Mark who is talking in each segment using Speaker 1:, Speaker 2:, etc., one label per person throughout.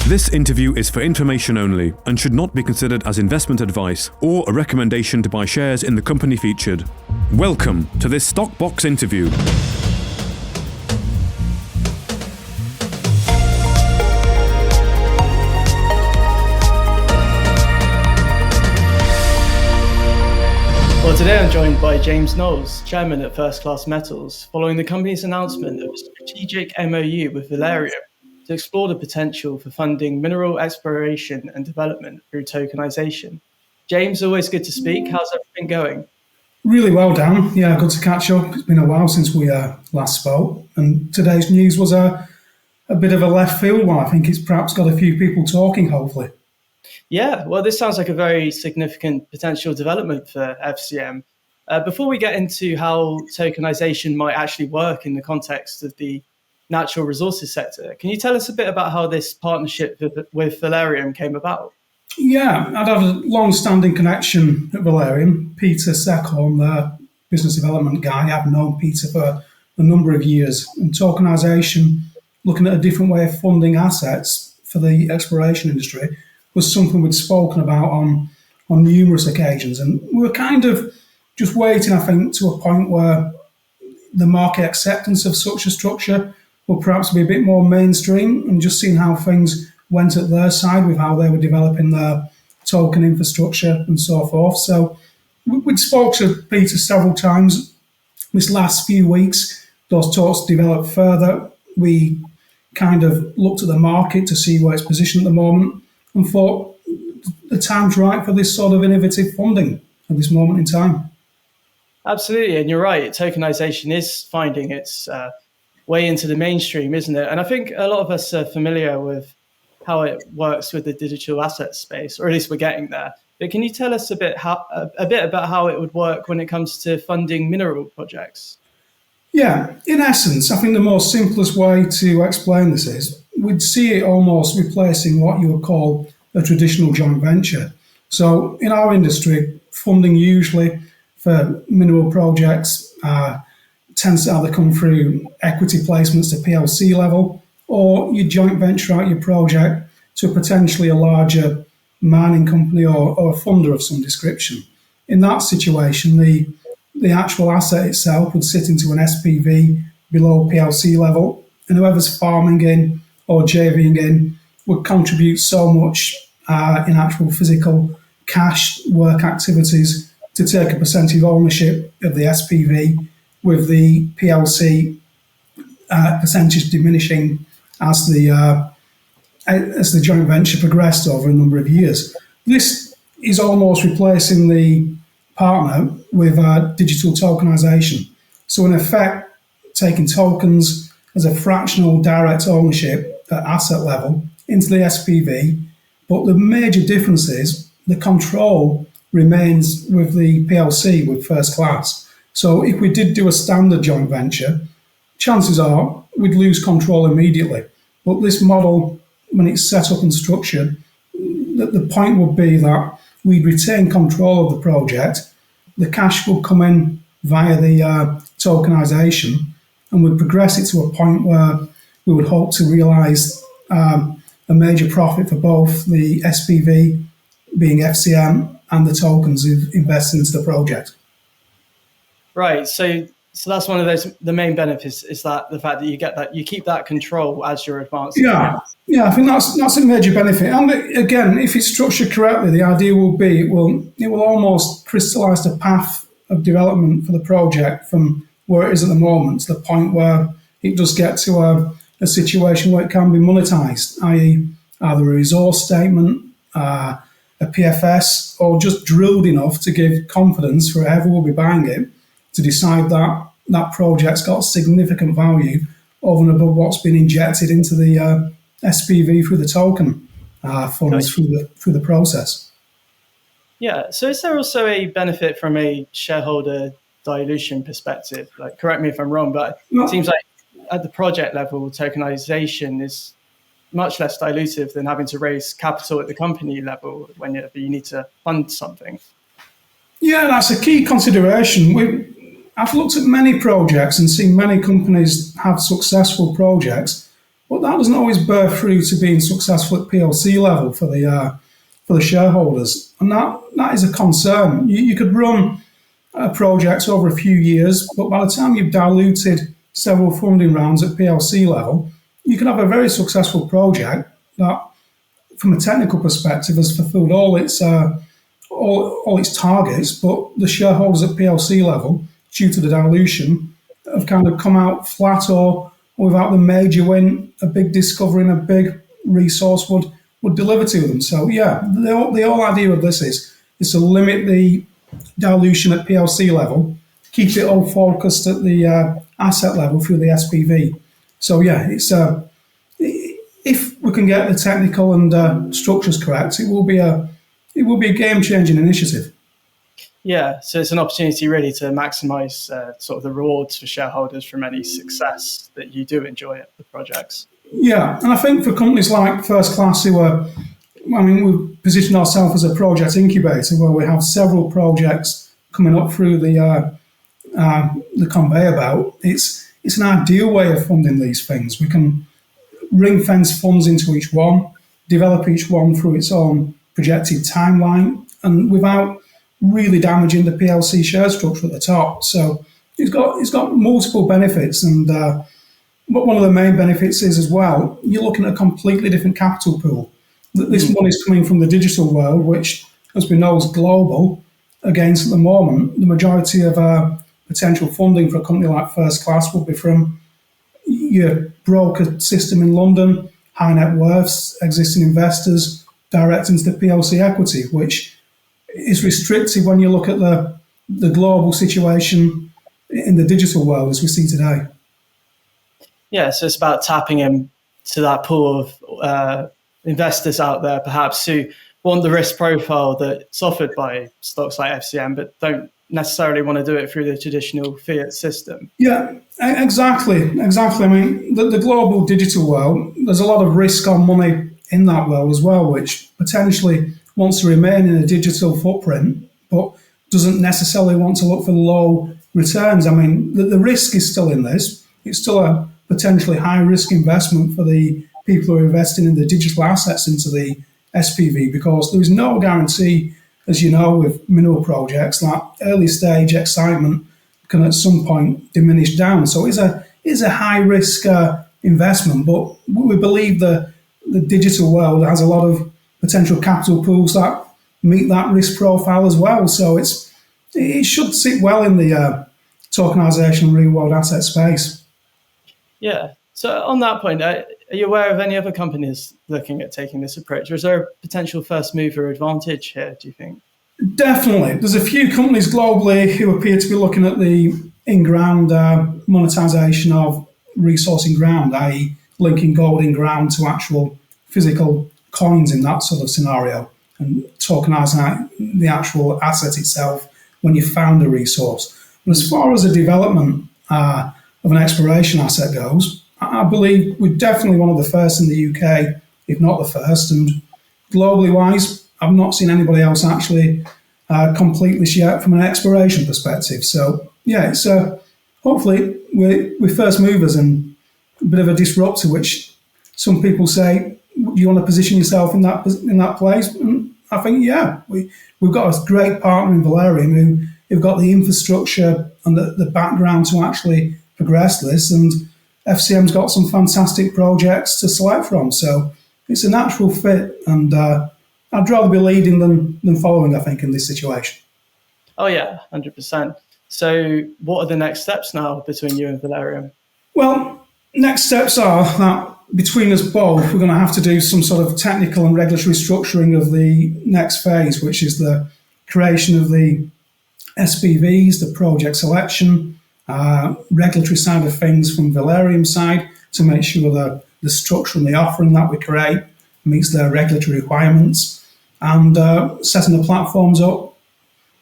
Speaker 1: This interview is for information only and should not be considered as investment advice or a recommendation to buy shares in the company featured. Welcome to this StockBox interview.
Speaker 2: Well, today I'm joined by James Knowles, Chairman at First Class Metals, following the company's announcement of a strategic MOU with Valereum to explore the potential for funding mineral exploration and development through tokenization. James, always good to speak. How's everything going?
Speaker 3: Really well, Dan. Yeah, good to catch up. It's been a while since we last spoke, and today's news was a bit of a left field one. I think it's perhaps got a few people talking, hopefully.
Speaker 2: Yeah, well, this sounds like a very significant potential development for FCM. Before we get into how tokenization might actually work in the context of the natural resources sector, can you tell us a bit about how this partnership with Valereum came about?
Speaker 3: Yeah, I'd had a long-standing connection at Valereum. Peter Seckhorn, the business development guy, I've known Peter for a number of years. And tokenization, looking at a different way of funding assets for the exploration industry, was something we'd spoken about on numerous occasions. And we were kind of just waiting, I think, to a point where the market acceptance of such a structure will perhaps be a bit more mainstream, and just seeing how things went at their side with how they were developing their token infrastructure and so forth. So we'd spoke to Peter several times. This last few weeks, those talks developed further. We kind of looked at the market to see where it's positioned at the moment and thought the time's right for this sort of innovative funding at this moment in time.
Speaker 2: Absolutely, and you're right. Tokenization is finding its way into the mainstream, isn't it? And I think a lot of us are familiar with how it works with the digital asset space, or at least we're getting there. But can you tell us a bit about how it would work when it comes to funding mineral projects?
Speaker 3: Yeah, in essence, I think the most simplest way to explain this is we'd see it almost replacing what you would call a traditional joint venture. So in our industry, funding usually for mineral projects tends to either come through equity placements to PLC level, or you joint venture out your project to potentially a larger mining company or a funder of some description. In that situation, the actual asset itself would sit into an SPV below PLC level, and whoever's farming in or JVing in would contribute so much in actual physical cash work activities to take a percentage of ownership of the SPV, with the PLC percentage diminishing as the joint venture progressed over a number of years. This is almost replacing the partner with digital tokenization. So in effect, taking tokens as a fractional direct ownership at asset level into the SPV, but the major difference is the control remains with the PLC, with First Class. So if we did do a standard joint venture, chances are we'd lose control immediately. But this model, when it's set up and structured, the point would be that we'd retain control of the project, the cash will come in via the tokenization, and we'd progress it to a point where we would hope to realise a major profit for both the SPV, being FCM, and the tokens who've invested into the project.
Speaker 2: Right. So that's one of the main benefits is that the fact that you keep that control as you're advancing.
Speaker 3: Yeah, I think that's a major benefit. And again, if it's structured correctly, the idea will be it will almost crystallise the path of development for the project from where it is at the moment to the point where it does get to a situation where it can be monetised, i.e. either a resource statement, a PFS, or just drilled enough to give confidence for whoever will be buying it to decide that that project's got significant value over and above what's been injected into the SPV through the token funds through the process.
Speaker 2: Yeah. So is there also a benefit from a shareholder dilution perspective? Like, correct me if I'm wrong, but it seems like at the project level, tokenization is much less dilutive than having to raise capital at the company level when you need to fund something.
Speaker 3: Yeah, that's a key consideration. I've looked at many projects and seen many companies have successful projects but that doesn't always bear through to being successful at PLC level for the shareholders, and that is a concern. You could run projects over a few years, but by the time you've diluted several funding rounds at PLC level, you can have a very successful project that, from a technical perspective, has fulfilled all its targets, but the shareholders at PLC level, due to the dilution, have kind of come out flat or without the major win a big discovery and a big resource would deliver to them. So yeah, the whole idea of this is to limit the dilution at PLC level, keep it all focused at the asset level through the SPV. So yeah, it's if we can get the technical and structures correct, it will be a game-changing initiative.
Speaker 2: Yeah, so it's an opportunity really to maximise sort of the rewards for shareholders from any success that you do enjoy at the projects.
Speaker 3: Yeah, and I think for companies like First Class we've positioned ourselves as a project incubator where we have several projects coming up through the conveyor belt. It's an ideal way of funding these things. We can ring fence funds into each one, develop each one through its own projected timeline, and without really damaging the PLC share structure at the top. So it's got multiple benefits, and but one of the main benefits is as well, you're looking at a completely different capital pool. This one is coming from the digital world, which, as we know, is global. Against at the moment, the majority of potential funding for a company like First Class will be from your broker system in London, high net worths, existing investors, direct into the PLC equity, which is restrictive when you look at the global situation in the digital world as we see today.
Speaker 2: Yeah, so it's about tapping into that pool of investors out there, perhaps, who want the risk profile that's offered by stocks like FCM, but don't necessarily want to do it through the traditional fiat system.
Speaker 3: Yeah, exactly. I mean, the global digital world, there's a lot of risk on money in that world as well, which potentially wants to remain in a digital footprint, but doesn't necessarily want to look for low returns. I mean, the risk is still in this. It's still a potentially high-risk investment for the people who are investing in the digital assets into the SPV, because there is no guarantee, as you know, with mineral projects, that early-stage excitement can at some point diminish down. So it's a high-risk investment, but we believe the digital world has a lot of potential capital pools that meet that risk profile as well. So it should sit well in the tokenization real-world asset space.
Speaker 2: Yeah. So on that point, are you aware of any other companies looking at taking this approach? Or is there a potential first mover advantage here, do you think?
Speaker 3: Definitely. There's a few companies globally who appear to be looking at the in-ground monetization of resource in ground, i.e. linking gold in ground to actual physical coins in that sort of scenario and tokenizing the actual asset itself when you found a resource. But as far as the development of an exploration asset goes, I believe we're definitely one of the first in the UK, if not the first, and globally wise, I've not seen anybody else actually complete this yet from an exploration perspective. So yeah, it's hopefully we're first movers and a bit of a disruptor, which some people say, do you want to position yourself in that place? And I think, yeah, we've got a great partner in Valereum who've got the infrastructure and the background to actually progress this, and FCM's got some fantastic projects to select from. So it's a natural fit, and I'd rather be leading than following, I think, in this situation.
Speaker 2: Oh yeah, 100%. So what are the next steps now between you and Valereum?
Speaker 3: Well, next steps are that between us both, we're going to have to do some sort of technical and regulatory structuring of the next phase, which is the creation of the SPVs, the project selection, regulatory side of things from Valereum's side to make sure that the structure and the offering that we create meets their regulatory requirements, and setting the platforms up.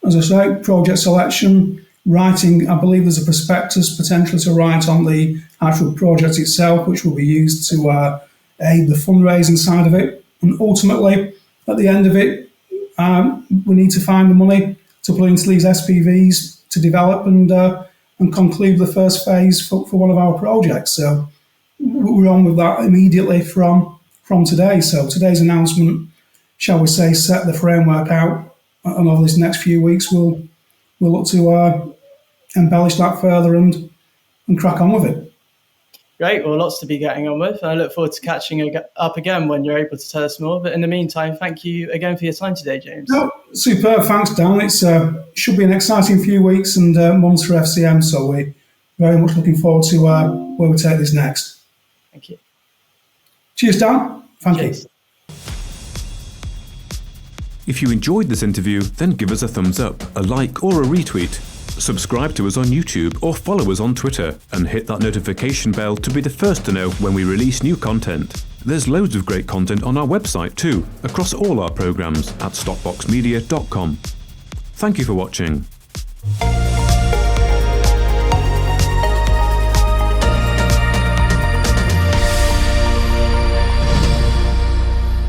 Speaker 3: As I say, project selection, writing, I believe there's a prospectus potentially to write on the actual project itself, which will be used to aid the fundraising side of it. And ultimately, at the end of it, we need to find the money to put into these SPVs to develop and conclude the first phase for one of our projects. So we're on with that immediately from today. So today's announcement, shall we say, set the framework out, and over this next few weeks, we'll look to embellish that further and crack on with it.
Speaker 2: Great. Well, lots to be getting on with. I look forward to catching up again when you're able to tell us more. But in the meantime, thank you again for your time today, James.
Speaker 3: No, superb. Thanks, Dan. It should be an exciting few weeks and months for FCM. So we're very much looking forward to where we take this next.
Speaker 2: Thank you.
Speaker 3: Cheers, Dan. Thank you.
Speaker 1: If you enjoyed this interview, then give us a thumbs up, a like or a retweet. Subscribe to us on YouTube or follow us on Twitter and hit that notification bell to be the first to know when we release new content. There's loads of great content on our website too, across all our programs at stockboxmedia.com. Thank you for watching.